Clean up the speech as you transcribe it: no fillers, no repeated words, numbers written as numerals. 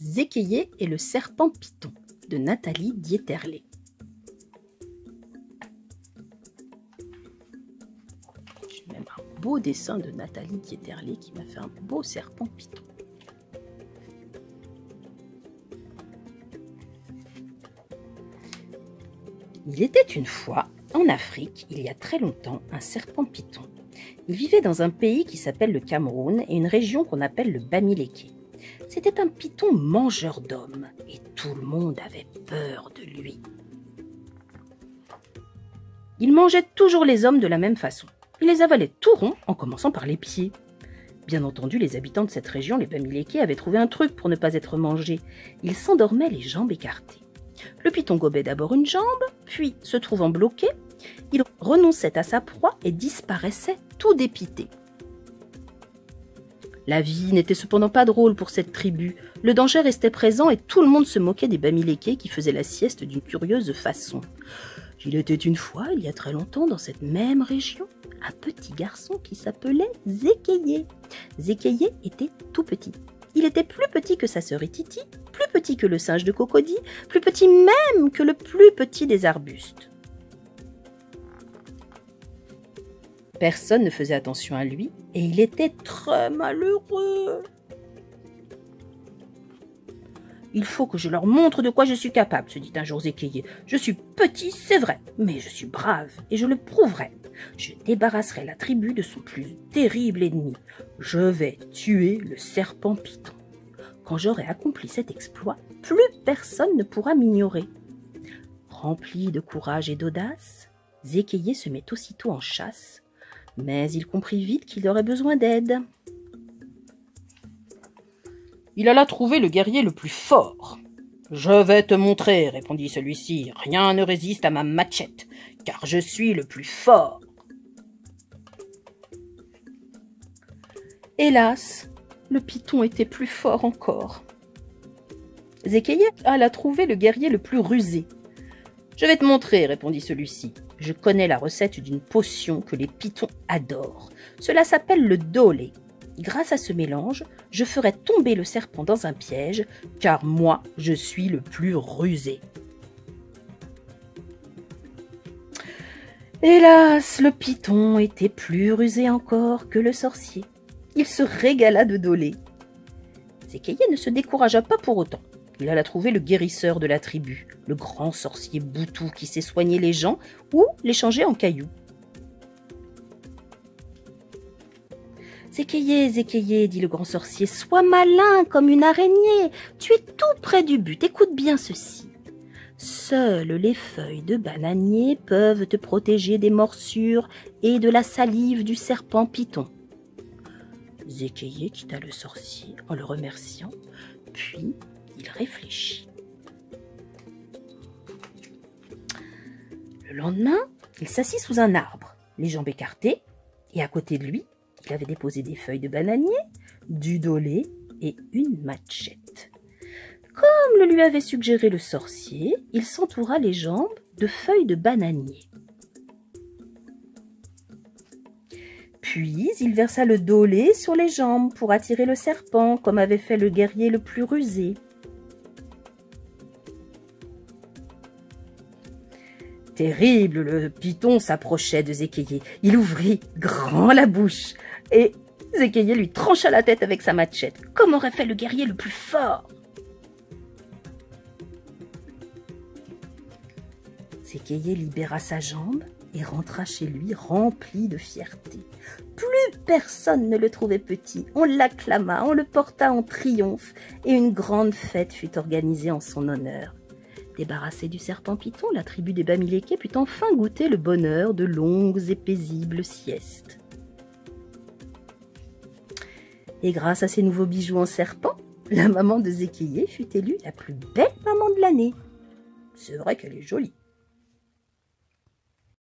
Zékéié et le serpent python de Nathalie Dieterlé. J'ai même un beau dessin de Nathalie Dieterlé qui m'a fait un beau serpent python. Il était une fois, en Afrique, il y a très longtemps, un serpent python. Il vivait dans un pays qui s'appelle le Cameroun et une région qu'on appelle le Bamileke. C'était un python mangeur d'hommes et tout le monde avait peur de lui. Il mangeait toujours les hommes de la même façon. Il les avalait tout rond en commençant par les pieds. Bien entendu, les habitants de cette région, les Bamileke, avaient trouvé un truc pour ne pas être mangés. Ils s'endormaient les jambes écartées. Le python gobait d'abord une jambe, puis, se trouvant bloqué, il renonçait à sa proie et disparaissait tout dépité. La vie n'était cependant pas drôle pour cette tribu. Le danger restait présent et tout le monde se moquait des Bamileke qui faisaient la sieste d'une curieuse façon. Il était une fois, il y a très longtemps, dans cette même région, un petit garçon qui s'appelait Zékéié. Zékéié était tout petit. Il était plus petit que sa sœur Ititi, plus petit que le singe de Cocody, plus petit même que le plus petit des arbustes. Personne ne faisait attention à lui et il était très malheureux. « Il faut que je leur montre de quoi je suis capable, se dit un jour Zékéié. Je suis petit, c'est vrai, mais je suis brave et je le prouverai. Je débarrasserai la tribu de son plus terrible ennemi. Je vais tuer le serpent python. Quand j'aurai accompli cet exploit, plus personne ne pourra m'ignorer. » Rempli de courage et d'audace, Zékéié se met aussitôt en chasse, mais il comprit vite qu'il aurait besoin d'aide. Il alla trouver le guerrier le plus fort. « Je vais te montrer, répondit celui-ci. Rien ne résiste à ma machette, car je suis le plus fort. » Hélas, le python était plus fort encore. Zékéié alla trouver le guerrier le plus rusé. « Je vais te montrer, répondit celui-ci. Je connais la recette d'une potion que les pythons adorent. Cela s'appelle le dolé. Grâce à ce mélange, je ferai tomber le serpent dans un piège, car moi, je suis le plus rusé. » Hélas, le python était plus rusé encore que le sorcier. Il se régala de dolé. Zékéié ne se découragea pas pour autant. Il alla trouver le guérisseur de la tribu, le grand sorcier Boutou qui sait soigner les gens ou les changer en cailloux. « Zékéié, Zékéié, dit le grand sorcier, sois malin comme une araignée. Tu es tout près du but. Écoute bien ceci. Seules les feuilles de bananier peuvent te protéger des morsures et de la salive du serpent python. » Zékéié quitta le sorcier en le remerciant, puis il réfléchit. Le lendemain, il s'assit sous un arbre, les jambes écartées, et à côté de lui, il avait déposé des feuilles de bananier, du dolé et une machette. Comme le lui avait suggéré le sorcier, il s'entoura les jambes de feuilles de bananier. Puis il versa le dolé sur les jambes pour attirer le serpent, comme avait fait le guerrier le plus rusé. Terrible, le python s'approchait de Zékéié. Il ouvrit grand la bouche et Zékéié lui trancha la tête avec sa machette, comme aurait fait le guerrier le plus fort. Zékéié libéra sa jambe et rentra chez lui rempli de fierté. Plus personne ne le trouvait petit. On l'acclama, on le porta en triomphe et une grande fête fut organisée en son honneur. Débarrassée du serpent python, la tribu des Bamileke put enfin goûter le bonheur de longues et paisibles siestes. Et grâce à ces nouveaux bijoux en serpent, la maman de Zékéié fut élue la plus belle maman de l'année. C'est vrai qu'elle est jolie.